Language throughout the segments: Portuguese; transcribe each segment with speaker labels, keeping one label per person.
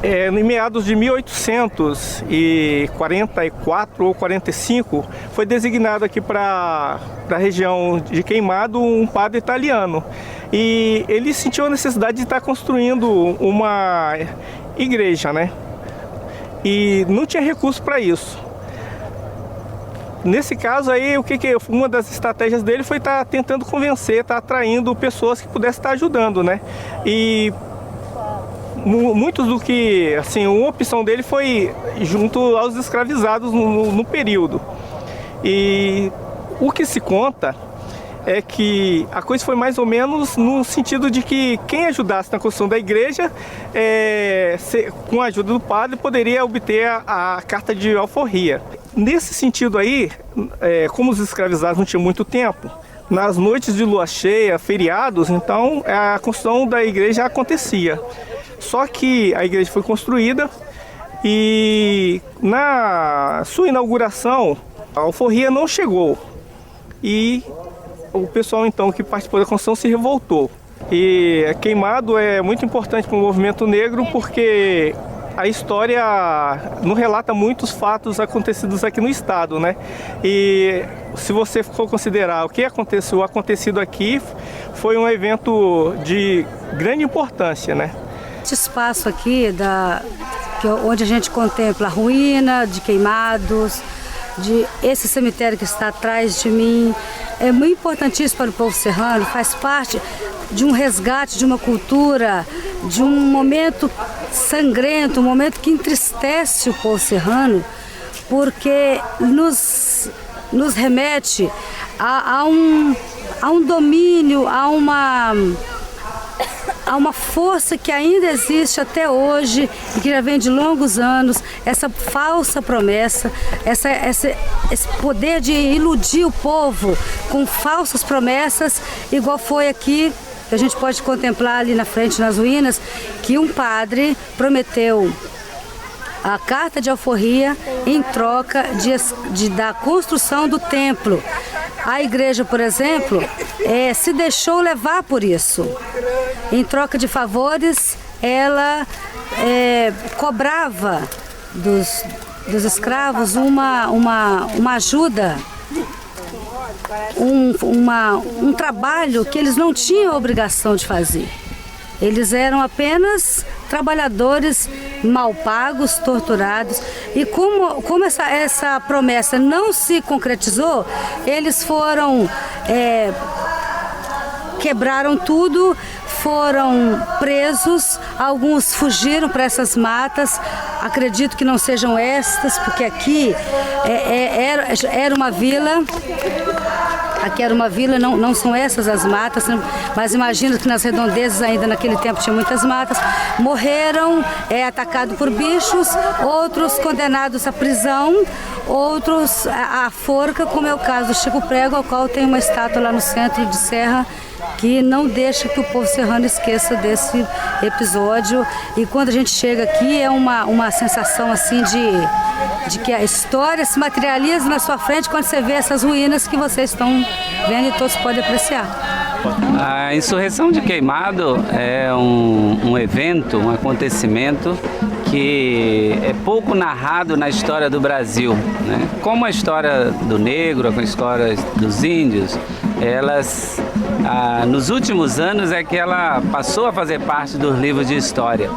Speaker 1: Em meados de 1844 ou 45, foi designado aqui para a região de Queimado um padre italiano. E ele sentiu a necessidade de estar construindo uma igreja, né? E não tinha recurso para isso. Nesse caso aí, uma das estratégias dele foi estar tentando convencer, estar atraindo pessoas que pudessem estar ajudando, né? E muitos do que, assim, uma opção dele foi junto aos escravizados no período. E o que se conta é que a coisa foi mais ou menos no sentido de que quem ajudasse na construção da igreja, com a ajuda do padre, poderia obter a carta de alforria. Nesse sentido aí, como os escravizados não tinham muito tempo, nas noites de lua cheia, feriados, então a construção da igreja acontecia. Só que a igreja foi construída e na sua inauguração a alforria não chegou. E o pessoal então que participou da construção se revoltou. E Queimado é muito importante para o movimento negro porque a história não relata muitos fatos acontecidos aqui no estado, né? E se você for considerar o que aconteceu, o acontecido aqui foi um evento de grande importância, né?
Speaker 2: Esse espaço aqui, onde a gente contempla a ruína de Queimados, esse cemitério que está atrás de mim, é muito importantíssimo para o povo serrano, faz parte de um resgate de uma cultura, de um momento sangrento, um momento que entristece o povo serrano, porque nos remete a um domínio, a uma força que ainda existe até hoje e que já vem de longos anos, essa falsa promessa, esse poder de iludir o povo com falsas promessas, igual foi aqui, que a gente pode contemplar ali na frente nas ruínas, que um padre prometeu a carta de alforria em troca da construção do templo. A igreja, por exemplo, se deixou levar por isso. Em troca de favores, ela cobrava dos escravos uma ajuda, um trabalho que eles não tinham obrigação de fazer. Eles eram apenas trabalhadores mal pagos, torturados. E como essa promessa não se concretizou, eles quebraram tudo, foram presos, alguns fugiram para essas matas, acredito que não sejam estas, porque aqui era uma vila. Aqui era uma vila, não são essas as matas, mas imagino que nas redondezas ainda naquele tempo tinha muitas matas. Morreram atacados por bichos, outros condenados à prisão, outros à forca, como é o caso do Chico Prego, ao qual tem uma estátua lá no centro de Serra, que não deixa que o povo serrano esqueça desse episódio. E quando a gente chega aqui é uma sensação assim de que a história se materializa na sua frente quando você vê essas ruínas que vocês estão vendo e todos podem apreciar.
Speaker 3: A insurreição de Queimado é um evento, um acontecimento que é pouco narrado na história do Brasil, né? Como a história do negro, a história dos índios, elas, nos últimos anos é que ela passou a fazer parte dos livros de história.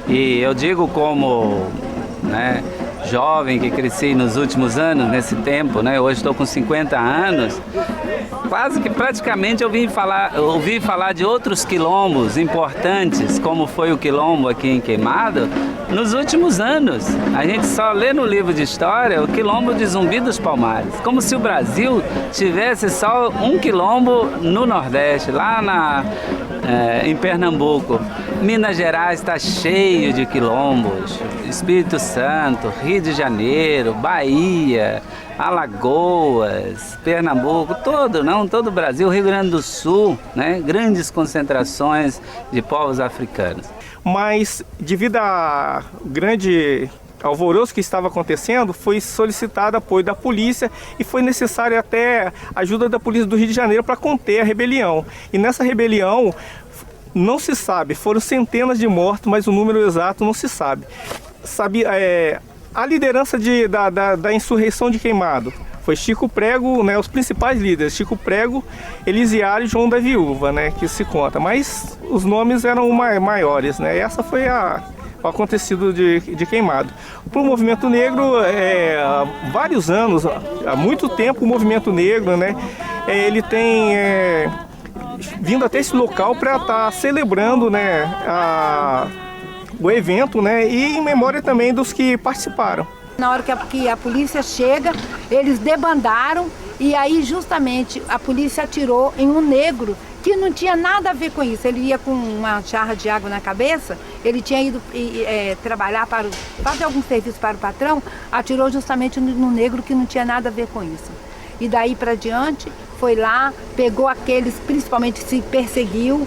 Speaker 3: E eu digo como, né, jovem que cresci nos últimos anos, nesse tempo, né? Hoje estou com 50 anos, praticamente eu ouvi falar de outros quilombos importantes, como foi o quilombo aqui em Queimado, nos últimos anos. A gente só lê no livro de história o quilombo de Zumbi dos Palmares, como se o Brasil tivesse só um quilombo no Nordeste, lá em Pernambuco. Minas Gerais está cheio de quilombos, Espírito Santo, Rio de Janeiro, Bahia, Alagoas, Pernambuco, todo o Brasil, Rio Grande do Sul, né? Grandes concentrações de povos africanos.
Speaker 1: Mas devido a grande alvoroço que estava acontecendo, foi solicitado apoio da polícia e foi necessário até a ajuda da polícia do Rio de Janeiro para conter a rebelião. E nessa rebelião Não se sabe, foram centenas de mortos, mas o número exato não se sabe. A liderança da insurreição de Queimado foi Chico Prego, né, os principais líderes, Chico Prego, Elisiário e João da Viúva, né, que se conta, mas os nomes eram maiores, né, e essa foi o acontecido de Queimado. Para o movimento negro, há vários anos, há muito tempo o movimento negro, né, ele tem vindo até esse local para estar celebrando, né, o evento, né, e em memória também dos que participaram.
Speaker 4: Na hora que a polícia chega, eles debandaram e aí justamente a polícia atirou em um negro que não tinha nada a ver com isso. Ele ia com uma jarra de água na cabeça, ele tinha ido trabalhar fazer algum serviço para o patrão, atirou justamente no negro que não tinha nada a ver com isso. E daí para diante, foi lá, pegou aqueles, principalmente se perseguiu,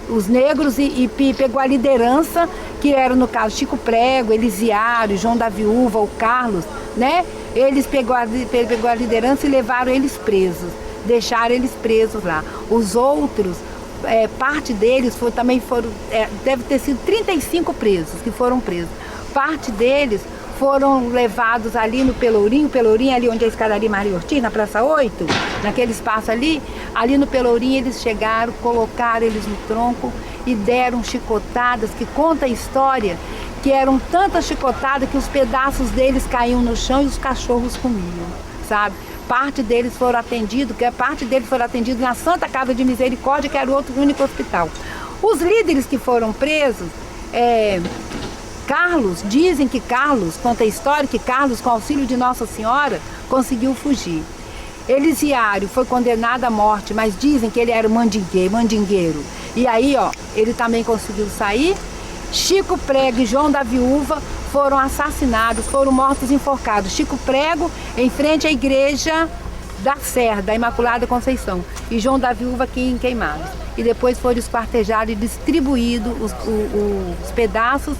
Speaker 4: os negros e pegou a liderança, que era no caso Chico Prego, Elisiário, João da Viúva, o Carlos, né? Eles pegou a liderança e levaram eles presos, deixaram eles presos lá. Os outros, parte deles deve ter sido 35 presos que foram presos. Parte deles foram levados ali no Pelourinho ali onde é a escadaria Maria Ortiz, na Praça 8, naquele espaço ali no Pelourinho eles chegaram, colocaram eles no tronco e deram chicotadas, que conta a história, que eram tantas chicotadas que os pedaços deles caíam no chão e os cachorros comiam, sabe? Parte deles foram atendidos na Santa Casa de Misericórdia, que era o outro único hospital. Os líderes que foram presos, Carlos, dizem que Carlos, conta a história que Carlos, com auxílio de Nossa Senhora, conseguiu fugir. Elisiário foi condenado à morte, mas dizem que ele era mandingueiro. E aí, ele também conseguiu sair. Chico Prego e João da Viúva foram assassinados, foram mortos enforcados. Chico Prego em frente à igreja da Serra, da Imaculada Conceição, e João da Viúva aqui em Queimados. E depois foram esquartejados e distribuídos os pedaços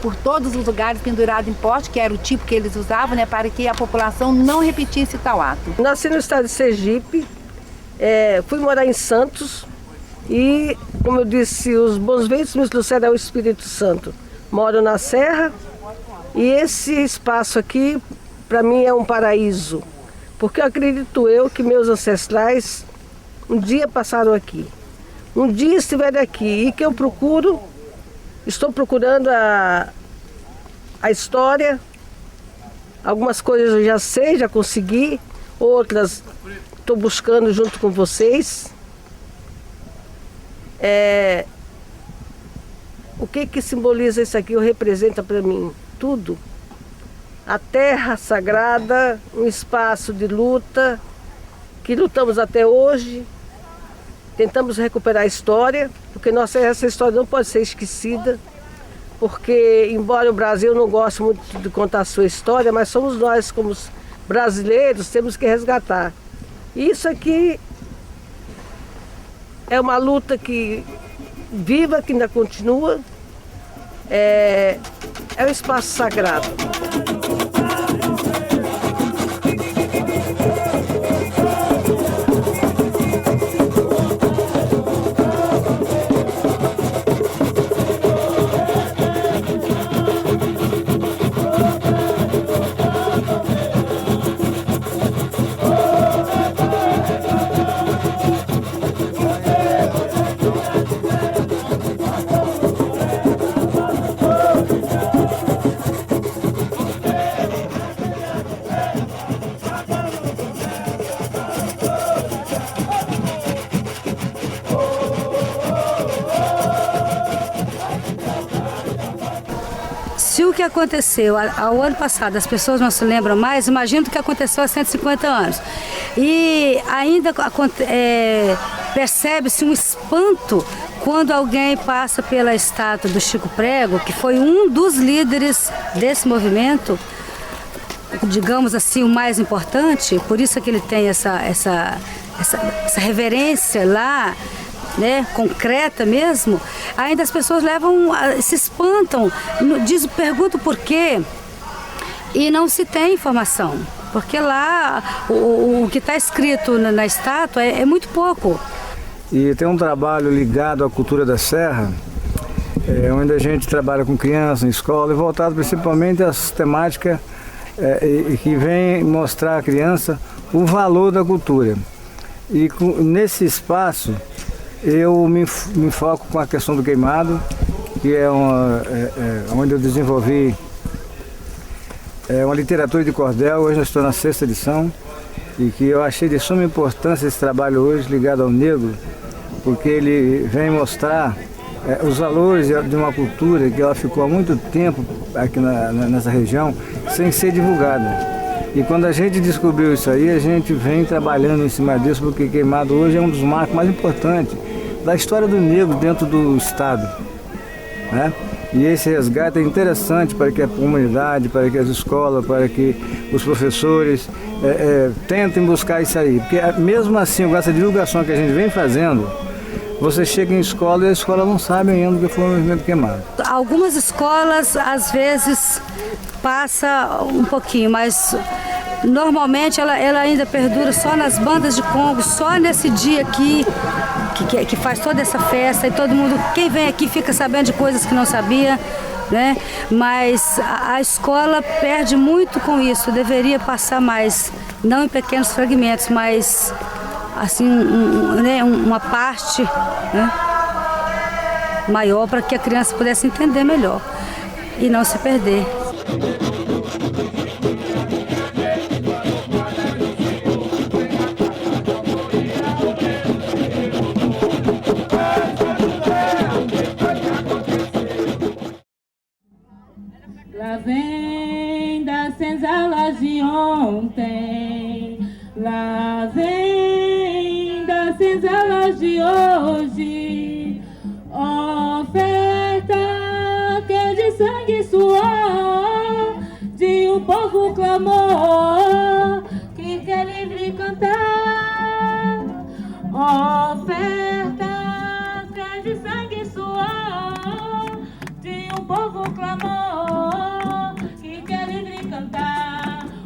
Speaker 4: por todos os lugares, pendurado em poste, que era o tipo que eles usavam, né, para que a população não repetisse tal ato.
Speaker 5: Nasci no estado de Sergipe, fui morar em Santos e, como eu disse, os bons ventos me trouxeram ao Espírito Santo. Moro na Serra e esse espaço aqui, para mim, é um paraíso, porque eu acredito que meus ancestrais um dia passaram aqui, um dia estiveram aqui e que eu estou procurando a história. Algumas coisas eu já sei, já consegui, outras estou buscando junto com vocês. O que simboliza isso aqui, ou representa para mim? Tudo. A terra sagrada, um espaço de luta, que lutamos até hoje. Tentamos recuperar a história, porque essa história não pode ser esquecida, porque, embora o Brasil não goste muito de contar a sua história, mas somos nós, como brasileiros, temos que resgatar. E isso aqui é uma luta que viva, que ainda continua, é um espaço sagrado.
Speaker 2: Se o que aconteceu ao ano passado as pessoas não se lembram mais, imagina o que aconteceu há 150 anos. E ainda percebe-se um espanto quando alguém passa pela estátua do Chico Prego, que foi um dos líderes desse movimento, digamos assim, o mais importante, por isso é que ele tem essa reverência lá, né, concreta mesmo. Ainda as pessoas se espantam, perguntam por quê e não se tem informação, porque lá o que está escrito na estátua é muito pouco.
Speaker 6: e tem um trabalho ligado à cultura da Serra, onde a gente trabalha com crianças em escola e voltado principalmente às temáticas que vem mostrar à criança o valor da cultura. E nesse espaço eu me foco com a questão do queimado, que é onde eu desenvolvi uma literatura de cordel. Hoje eu estou na 6ª edição, e que eu achei de suma importância esse trabalho hoje ligado ao negro, porque ele vem mostrar os valores de uma cultura que ela ficou há muito tempo aqui nessa região sem ser divulgada. E quando a gente descobriu isso aí, a gente vem trabalhando em cima disso, porque Queimado hoje é um dos marcos mais importantes da história do negro dentro do estado, né? E esse resgate é interessante para que a comunidade, para que as escolas, para que os professores tentem buscar isso aí. Porque mesmo assim, com essa divulgação que a gente vem fazendo, você chega em escola e a escola não sabe ainda o que foi o movimento Queimado.
Speaker 2: Algumas escolas, às vezes, passa um pouquinho, mas normalmente ela ainda perdura só nas bandas de Congo, só nesse dia aqui, que faz toda essa festa, e todo mundo, quem vem aqui fica sabendo de coisas que não sabia, né? Mas a escola perde muito com isso, deveria passar mais, não em pequenos fragmentos, mas assim, uma parte, né, maior, para que a criança pudesse entender melhor e não se perder.
Speaker 7: Lá vem das senzalas de ontem, lá vem das senzalas de hoje, oferta que é de sangue e suor, de um povo clamor que quer livre cantar, oferta que é de sangue e suor, de um povo clamor.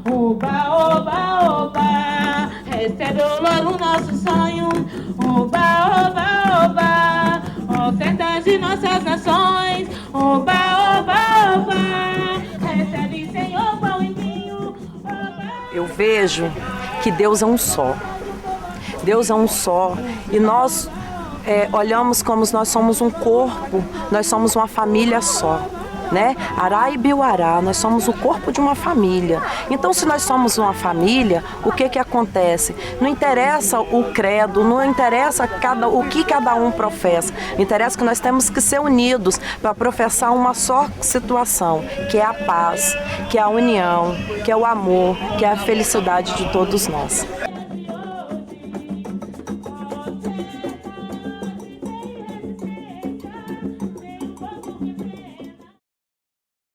Speaker 7: Oba, oba, oba, recebeu logo nosso sonho. Oba, oba, oba, ofertas de nossas nações. Oba, oba, oba, recebe, Senhor, pão e vinho.
Speaker 8: Eu vejo que Deus é um só. Deus é um só. E nós olhamos como nós somos um corpo, nós somos uma família só. Né? Ará e Biuará, nós somos o corpo de uma família. Então, se nós somos uma família, o que acontece? Não interessa o credo, não interessa o que cada um professa. Interessa que nós temos que ser unidos para professar uma só situação, que é a paz, que é a união, que é o amor, que é a felicidade de todos nós.